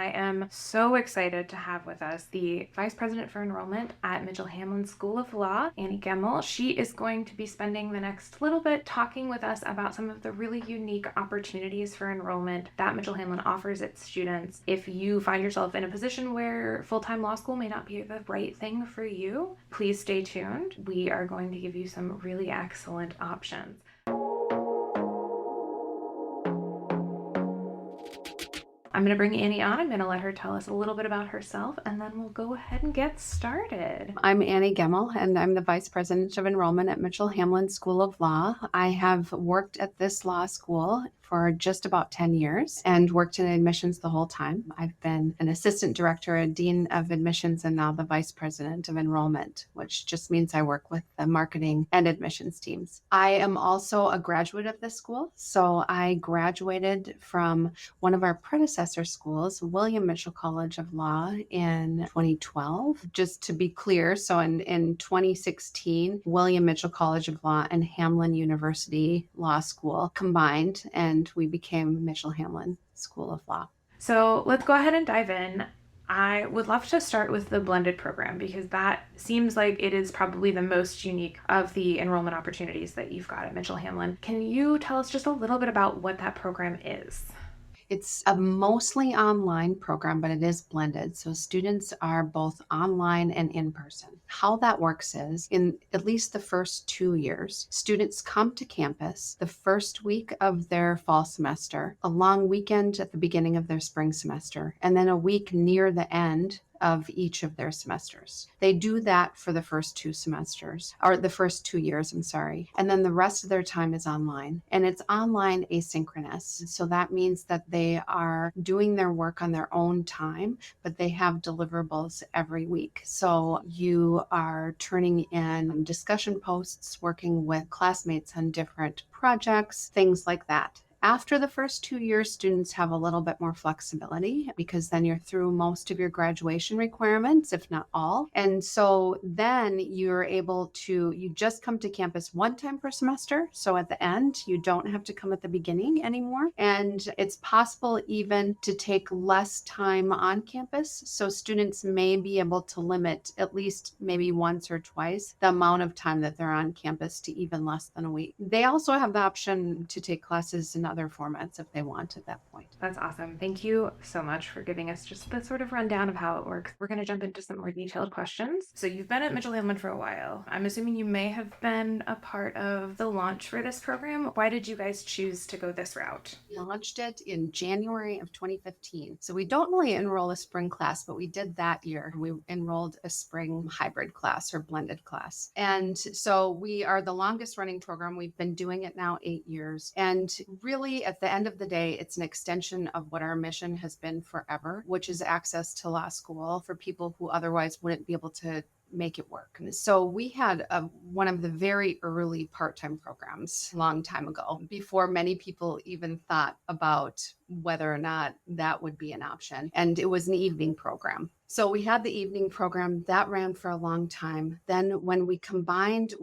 I am so excited to have with us the Vice President for Enrollment at Hamlin School of Law, Ann Gemmell. She is going to be spending the next little bit talking with us about some of the really unique opportunities for enrollment that Hamlin offers its students. If you find yourself in a position where full-time law school may not be the right thing for you, please stay tuned. We are going to give you some really excellent options. I'm going to bring Annie on. I'm going to let her tell us a little bit about herself, and then we'll go ahead and get started. I'm Annie Gemmell, and I'm the Vice President of Enrollment at Hamlin School of Law. I have worked at this law school for just about 10 years and worked in admissions the whole time. I've been an assistant director and dean of admissions and now the vice president of enrollment, which just means I work with the marketing and admissions teams. I am also a graduate of this school. So I graduated from one of our predecessor schools, William Mitchell College of Law, in 2012. Just to be clear, so in 2016, William Mitchell College of Law and Hamlin University Law School combined, and we became Hamlin School of Law. So let's go ahead and dive in. I would love to start with the blended program because that seems like it is probably the most unique of the enrollment opportunities that you've got at Hamlin. Can you tell us just a little bit about what that program is? It's a mostly online program, but it is blended. So students are both online and in person. How that works is in at least the first 2 years, students come to campus the first week of their fall semester, a long weekend at the beginning of their spring semester, and then a week near the end of each of their semesters. They do that for the first 2 semesters, or the first 2 years, I'm sorry. And then the rest of their time is online. And it's online asynchronous. So that means that they are doing their work on their own time, but they have deliverables every week. So you are turning in discussion posts, working with classmates on different projects, things like that. After the first 2 years, students have a little bit more flexibility because then you're through most of your graduation requirements, if not all. And so then you're able to, you just come to campus one time per semester. So at the end, you don't have to come at the beginning anymore. And it's possible even to take less time on campus. So students may be able to limit at least maybe once or twice the amount of time that they're on campus to even less than a week. They also have the option to take classes in other formats if they want at that point. That's awesome. Thank you so much for giving us just the sort of rundown of how it works. We're going to jump into some more detailed questions. So you've been at Hamlin for a while. I'm assuming you may have been a part of the launch for this program. Why did you guys choose to go this route? We launched it in January of 2015. So we don't really enroll a spring class, but we did that year. We enrolled a spring hybrid class or blended class. And so we are the longest running program. We've been doing it now 8 years. And really, at the end of the day, it's an extension of what our mission has been forever, which is access to law school for people who otherwise wouldn't be able to make it work. And so we had one of the very early part-time programs a long time ago, before many people even thought about whether or not that would be an option. And it was an evening program. So we had the evening program that ran for a long time. Then when we combined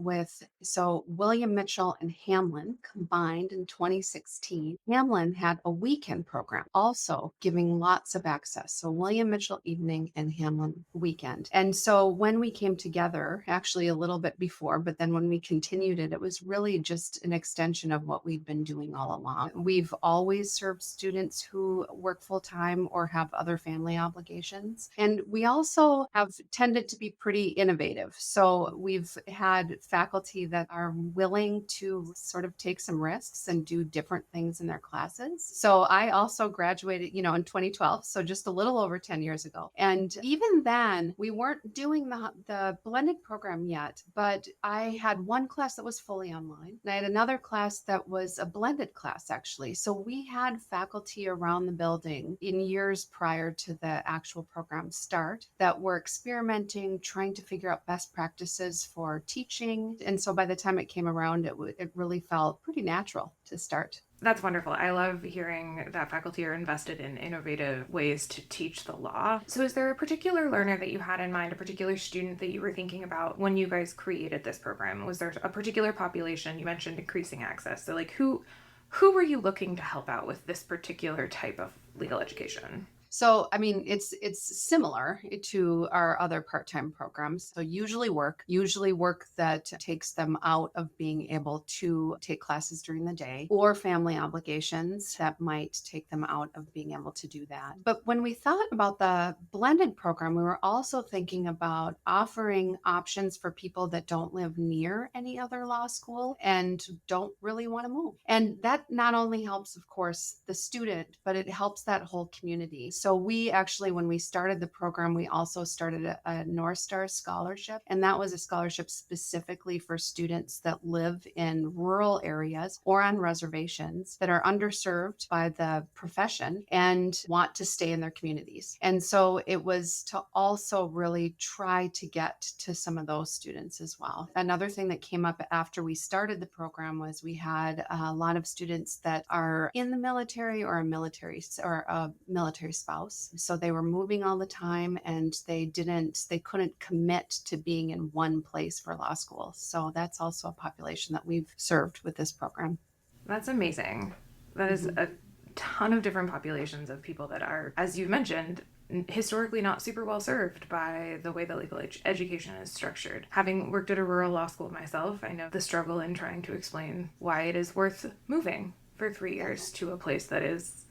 so William Mitchell and Hamlin combined in 2016, Hamlin had a weekend program also giving lots of access. So William Mitchell evening and Hamlin weekend. And so when we came together, actually a little bit before, but then when we continued it, it was really just an extension of what we've been doing all along. We've always served students who work full-time or have other family obligations. And we also have tended to be pretty innovative. So we've had faculty that are willing to sort of take some risks and do different things in their classes. So I also graduated, in 2012, so just a little over 10 years ago. And even then, we weren't doing the blended program yet, but I had one class that was fully online, and I had another class that was a blended class, actually. So we had faculty around the building in years prior to the actual program start that were experimenting, trying to figure out best practices for teaching. And so by the time it came around, it really felt pretty natural to start. That's wonderful. I love hearing that faculty are invested in innovative ways to teach the law. So is there a particular learner that you had in mind, a particular student that you were thinking about when you guys created this program? Was there a particular population? You mentioned increasing access. So who were you looking to help out with this particular type of legal education? So, I mean, it's similar to our other part-time programs. So usually work that takes them out of being able to take classes during the day, or family obligations that might take them out of being able to do that. But when we thought about the blended program, we were also thinking about offering options for people that don't live near any other law school and don't really want to move. And that not only helps, of course, the student, but it helps that whole community. So we actually, when we started the program, we also started a North Star scholarship. And that was a scholarship specifically for students that live in rural areas or on reservations that are underserved by the profession and want to stay in their communities. And so it was to also really try to get to some of those students as well. Another thing that came up after we started the program was we had a lot of students that are in the military or a military spouse. So they were moving all the time and they couldn't commit to being in one place for law school. So that's also a population that we've served with this program. That's amazing. That is Mhm. a ton of different populations of people that are, as you mentioned, historically not super well served by the way that legal education is structured. Having worked at a rural law school myself, I know the struggle in trying to explain why it is worth moving for 3 years to a place that is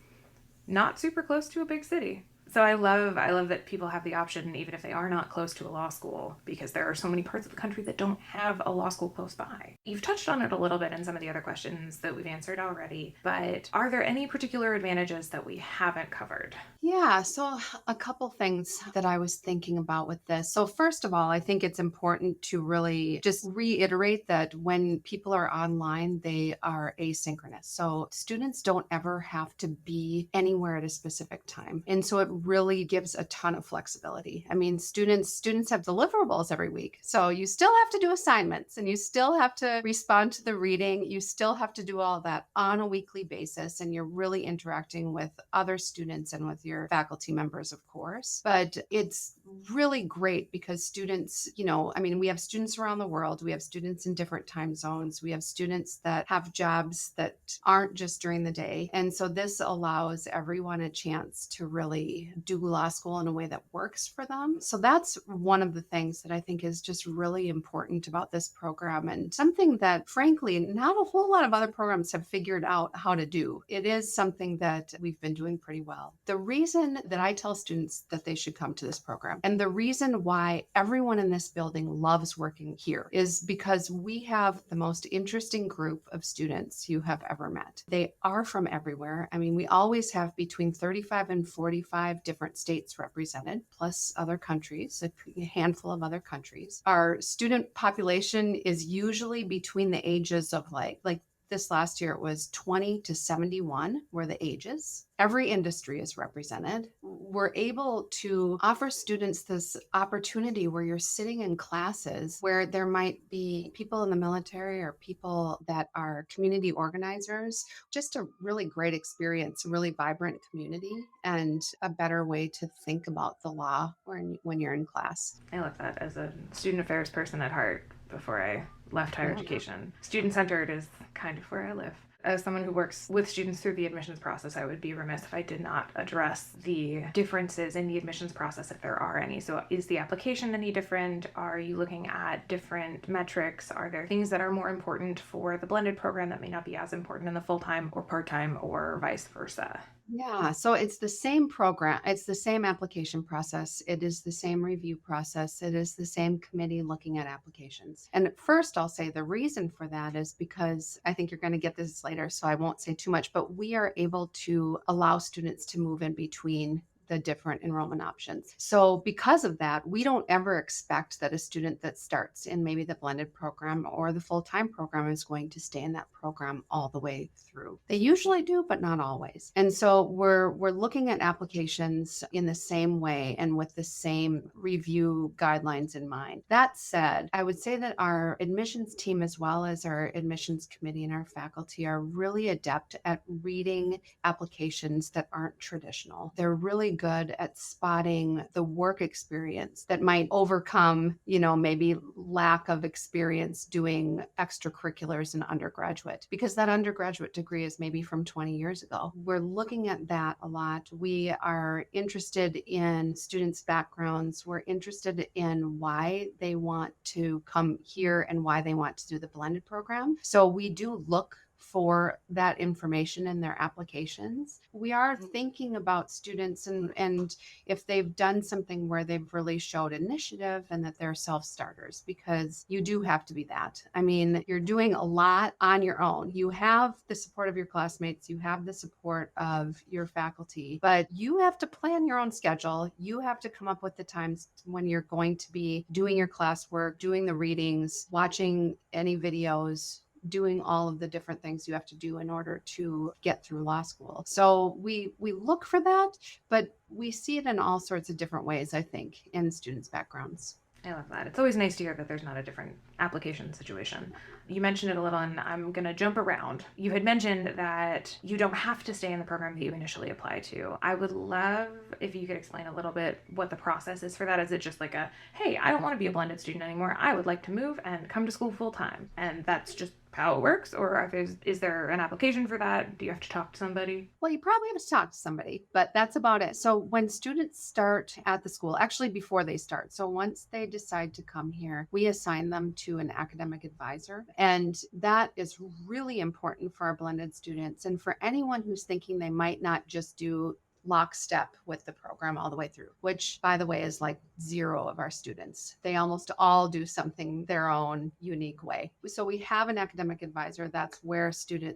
not super close to a big city. So I love that people have the option, even if they are not close to a law school, because there are so many parts of the country that don't have a law school close by. You've touched on it a little bit in some of the other questions that we've answered already, but are there any particular advantages that we haven't covered? Yeah, so a couple things that I was thinking about with this. So, first of all, I think it's important to really just reiterate that when people are online, they are asynchronous. So, students don't ever have to be anywhere at a specific time. And so it really gives a ton of flexibility. I mean, students have deliverables every week. So, you still have to do assignments and you still have to respond to the reading. You still have to do all that on a weekly basis, and you're really interacting with other students and with your faculty members, of course. But it's really great because students, I mean, we have students around the world, we have students in different time zones, we have students that have jobs that aren't just during the day. And so this allows everyone a chance to really do law school in a way that works for them. So that's one of the things that I think is just really important about this program, and something that, frankly, not a whole lot of other programs have figured out how to do. It is something that we've been doing pretty well. The reason that I tell students that they should come to this program, and the reason why everyone in this building loves working here, is because we have the most interesting group of students you have ever met. They are from everywhere. I mean, we always have between 35 and 45 different states represented, plus other countries, a handful of other countries. Our student population is usually between the ages of like this last year, it was 20 to 71 were the ages. Every industry is represented. We're able to offer students this opportunity where you're sitting in classes where there might be people in the military or people that are community organizers. Just a really great experience, a really vibrant community, and a better way to think about the law when you're in class. I love that as a student affairs person at heart before I left higher Yeah. education. Student centered is kind of where I live. As someone who works with students through the admissions process, I would be remiss if I did not address the differences in the admissions process, if there are any. So, is the application any different? Are you looking at different metrics? Are there things that are more important for the blended program that may not be as important in the full time or part time, or vice versa? Yeah, so it's the same program. It's the same application process. It is the same review process. It is the same committee looking at applications. And first, I'll say the reason for that is because I think you're going to get this later, so I won't say too much, but we are able to allow students to move in between the different enrollment options. So because of that, we don't ever expect that a student that starts in maybe the blended program or the full-time program is going to stay in that program all the way through. They usually do, but not always. And so we're looking at applications in the same way and with the same review guidelines in mind. That said, I would say that our admissions team, as well as our admissions committee and our faculty, are really adept at reading applications that aren't traditional. They're really good at spotting the work experience that might overcome, maybe lack of experience doing extracurriculars in undergraduate, because that undergraduate degree is maybe from 20 years ago. We're looking at that a lot. We are interested in students' backgrounds. We're interested in why they want to come here and why they want to do the blended program. So we do look for that information in their applications. We are thinking about students and if they've done something where they've really showed initiative and that they're self-starters, because you do have to be that. I mean, you're doing a lot on your own. You have the support of your classmates, you have the support of your faculty, but you have to plan your own schedule. You have to come up with the times when you're going to be doing your classwork, doing the readings, watching any videos, doing all of the different things you have to do in order to get through law school. So we look for that, but we see it in all sorts of different ways, I think, in students' backgrounds. I love that. It's always nice to hear that there's not a different application situation. You mentioned it a little, and I'm going to jump around. You had mentioned that you don't have to stay in the program that you initially apply to. I would love if you could explain a little bit what the process is for that. Is it just like a, hey, I don't want to be a blended student anymore. I would like to move and come to school full time. And that's just how it works? Or is there an application for that? Do you have to talk to somebody? Well, you probably have to talk to somebody, but that's about it. So when students start at the school, actually before they start, so once they decide to come here, we assign them to an academic advisor. And that is really important for our blended students and for anyone who's thinking they might not just do lockstep with the program all the way through, which by the way is like zero of our students. They almost all do something their own unique way. So we have an academic advisor. That's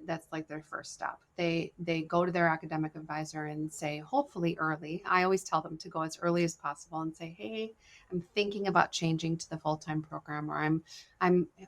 that's like their first stop. They go to their academic advisor and say, hopefully early. I always tell them to go as early as possible and say, hey, I'm thinking about changing to the full-time program, or I'm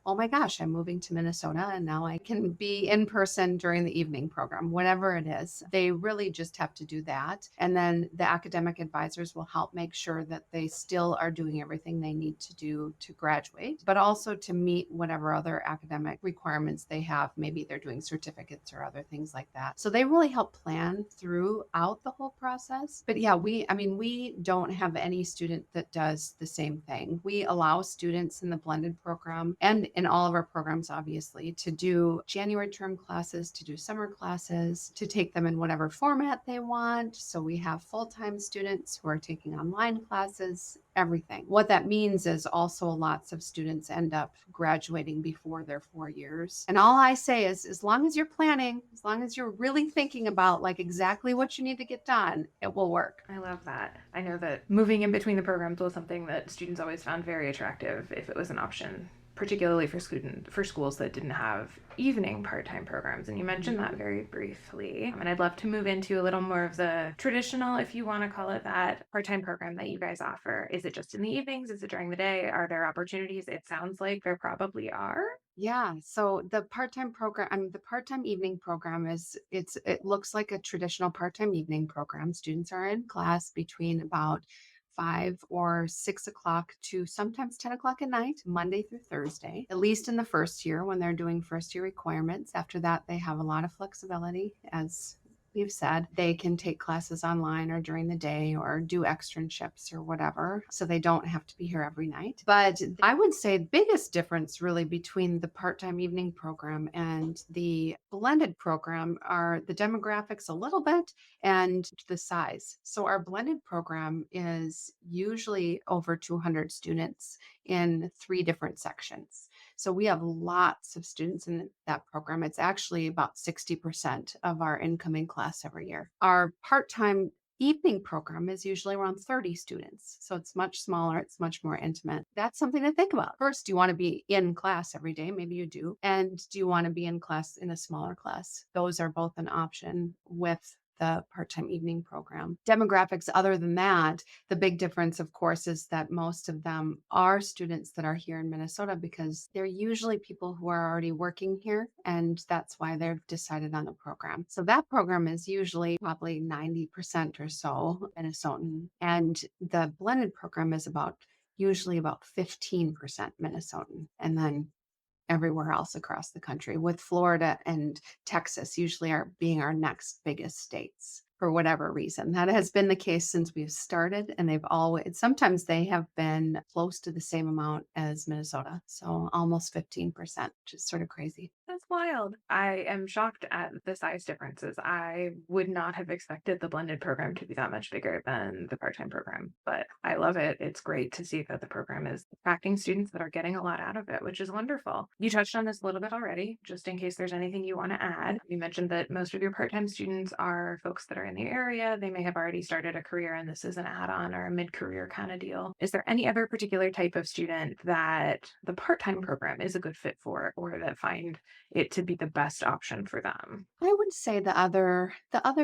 oh my gosh, I'm moving to Minnesota and now I can be in person during the evening program, whatever it is. They really just have to do that. And then the academic advisors will help make sure that they still are doing everything they need to do to graduate, but also to meet whatever other academic requirements they have. Maybe they're doing certificates or other things like that. So they really help plan throughout the whole process. But yeah, we don't have any student that does the same thing. We allow students in the blended program and in all of our programs, obviously, to do January term classes, to do summer classes, to take them in whatever format they want. So we have full-time students who are taking online classes, everything. What that means is also lots of students end up graduating before their 4 years. And all I say is, as long as you're planning, as long as you're really thinking about like exactly what you need to get done, it will work. I love that. I know that moving in between the programs was something that students always found very attractive if it was an option, particularly for schools that didn't have evening part-time programs. And you mentioned that very briefly. And I'd love to move into a little more of the traditional, if you want to call it that, part-time program that you guys offer. Is it just in the evenings? Is it during the day? Are there opportunities? It sounds like there probably are. Yeah. So the part-time program, the part-time evening program it looks like a traditional part-time evening program. Students are in class between about 5 or 6 o'clock to sometimes 10 o'clock at night, Monday through Thursday, at least in the first year when they're doing first year requirements. After that, they have a lot of flexibility. As we've said, they can take classes online or during the day or do externships or whatever. So they don't have to be here every night. But I would say the biggest difference really between the part-time evening program and the blended program are the demographics a little bit and the size. So our blended program is usually over 200 students in 3 different sections. So we have lots of students in that program. It's actually about 60% of our incoming class every year. Our part-time evening program is usually around 30 students. So it's much smaller, it's much more intimate. That's something to think about. First, do you want to be in class every day? Maybe you do. And do you want to be in class in a smaller class? Those are both an option with the part-time evening program. Demographics, other than that, the big difference, of course, is that most of them are students that are here in Minnesota because they're usually people who are already working here, and that's why they've decided on the program. So that program is usually probably 90% or so Minnesotan, and the blended program is usually about 15% Minnesotan, and then everywhere else across the country, with Florida and Texas usually are being our next biggest states. for whatever reason. That has been the case since we've started, and they've always sometimes they have been close to the same amount as Minnesota, so almost 15%, which is sort of crazy. That's wild. I am shocked at the size differences. I would not have expected the blended program to be that much bigger than the part time program, but I love it. It's great to see that the program is attracting students that are getting a lot out of it, which is wonderful. You touched on this a little bit already, just in case there's anything you want to add. You mentioned that most of your part time students are folks that are in the area. They may have already started a career, and this is an add on or a mid career kind of deal. Is there any other particular type of student that the part time program is a good fit for, or that find it to be the best option for them? I would say the other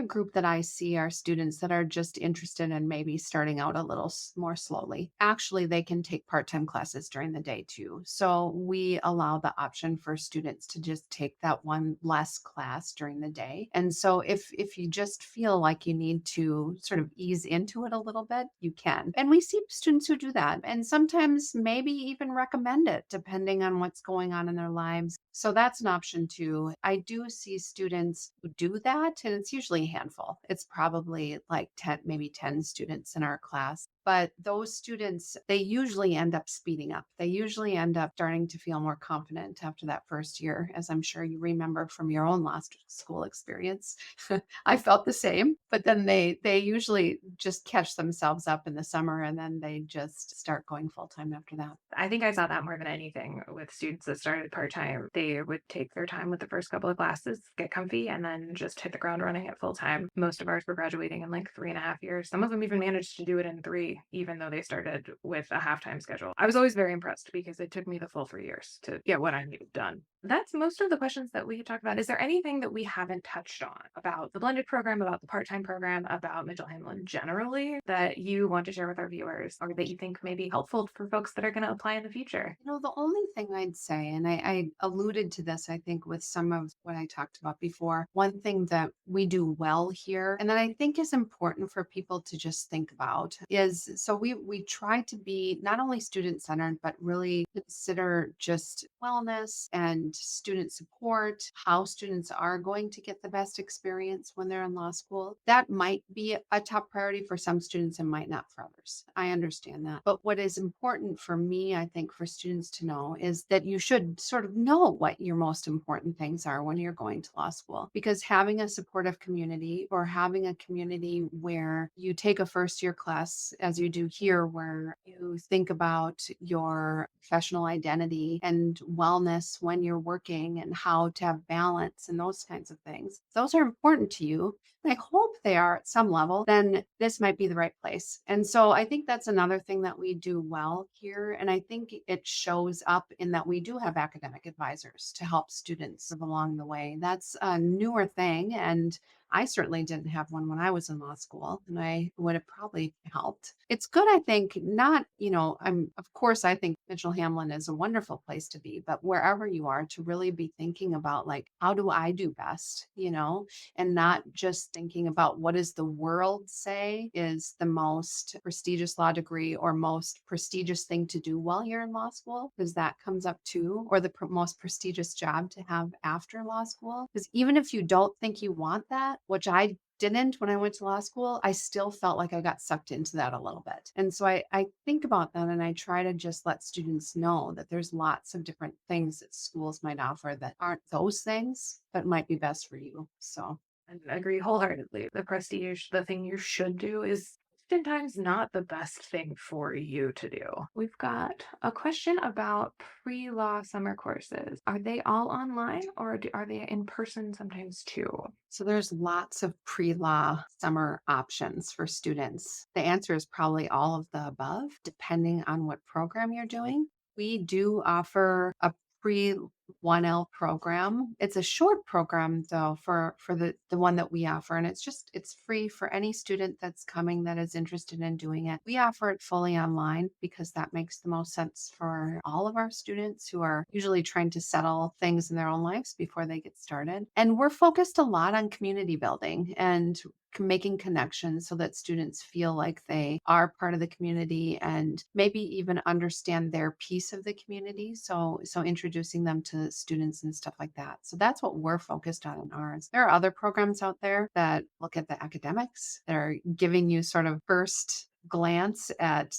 group that I see are students that are just interested in maybe starting out a little more slowly. Actually, they can take part-time classes during the day too. So we allow the option for students to just take that one less class during the day. And so if you just feel like you need to sort of ease into it a little bit, you can. And we see students who do that and sometimes maybe even recommend it depending on what's going on in their lives. So that's an option too. I do see students who do that, and it's usually a handful. It's probably like 10, maybe 10 students in our class. But those students, they usually end up speeding up. They usually end up starting to feel more confident after that first year, as I'm sure you remember from your own last school experience. I felt the same, but then they usually just catch themselves up in the summer and then they just start going full time after that. I think I saw that more than anything with students that started part time. They would take their time with the first couple of classes, get comfy, and then just hit the ground running at full time. Most of ours were graduating in like 3.5 years. Some of them even managed to do it in three, even though they started with a half-time schedule. I was always very impressed because it took me the full 3 years to get what I needed done. That's most of the questions that we could talk about. Is there anything that we haven't touched on about the blended program, about the part time program, about Mitchell Hamlin generally that you want to share with our viewers or that you think may be helpful for folks that are going to apply in the future? The only thing I'd say, and I alluded to this, I think, with some of what I talked about before, one thing that we do well here, and that I think is important for people to just think about is so we try to be not only student centered, but really consider just wellness and student support, how students are going to get the best experience when they're in law school. That might be a top priority for some students and might not for others. I understand that. But what is important for me, I think, for students to know is that you should sort of know what your most important things are when you're going to law school. Because having a supportive community or having a community where you take a first year class, as you do here, where you think about your professional identity and wellness when you're working and how to have balance and those kinds of things, those are important to you. I hope they are at some level, then this might be the right place. And so I think that's another thing that we do well here. And I think it shows up in that we do have academic advisors to help students along the way. That's a newer thing. And I certainly didn't have one when I was in law school, and I would have probably helped. It's good, I think, not, of course, I think Mitchell Hamlin is a wonderful place to be, but wherever you are, to really be thinking about, like, how do I do best, and not just thinking about what does the world say is the most prestigious law degree or most prestigious thing to do while you're in law school, because that comes up too, or the most prestigious job to have after law school. Because even if you don't think you want that, which I didn't when I went to law school, I still felt like I got sucked into that a little bit. And so I think about that and I try to just let students know that there's lots of different things that schools might offer that aren't those things, but might be best for you. So And agree wholeheartedly. The prestige, the thing you should do, is oftentimes not the best thing for you to do. We've got a question about pre law summer courses. Are they all online or are they in person sometimes too? So there's lots of pre-law summer options for students. The answer is probably all of the above, depending on what program you're doing. We do offer a pre 1L program. It's a short program though for the one that we offer, and it's free for any student that's coming that is interested in doing it. We offer it fully online because that makes the most sense for all of our students who are usually trying to settle things in their own lives before they get started. And we're focused a lot on community building, and making connections so that students feel like they are part of the community and maybe even understand their piece of the community. So introducing them to students and stuff like that. So that's what we're focused on in ours. There are other programs out there that look at the academics, that are giving you sort of first glance at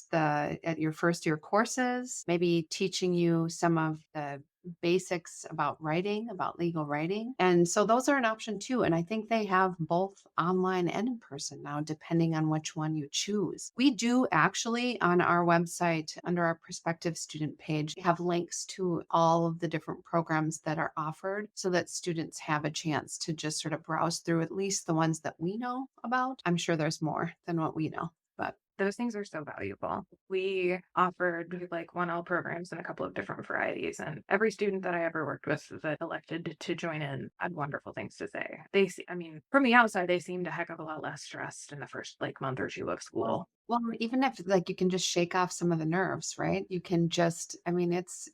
your first year courses, maybe teaching you some of the basics about writing, about legal writing. And so those are an option too. And I think they have both online and in person now, depending on which one you choose. We do actually on our website, under our prospective student page, have links to all of the different programs that are offered so that students have a chance to just sort of browse through at least the ones that we know about. I'm sure there's more than what we know, but Those things are so valuable. We offered like 1L programs in a couple of different varieties, and every student that I ever worked with that elected to join in had wonderful things to say. I mean, from the outside, they seemed a heck of a lot less stressed in the first like month or two of school. well, even if like you can just shake off some of the nerves, right? You can just, I mean, it's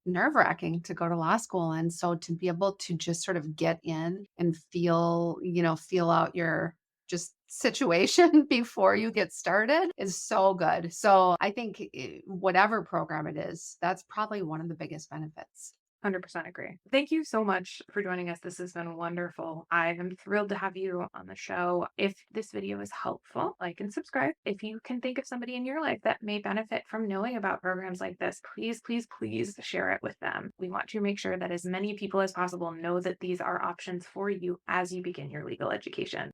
nerve-wracking to go to law school. And so to be able to just sort of get in and feel, feel out your just situation before you get started is so good. So I think whatever program it is, that's probably one of the biggest benefits. 100% agree. Thank you so much for joining us. This has been wonderful. I am thrilled to have you on the show. If this video is helpful, like and subscribe. If you can think of somebody in your life that may benefit from knowing about programs like this, please, please, please share it with them. We want to make sure that as many people as possible know that these are options for you as you begin your legal education.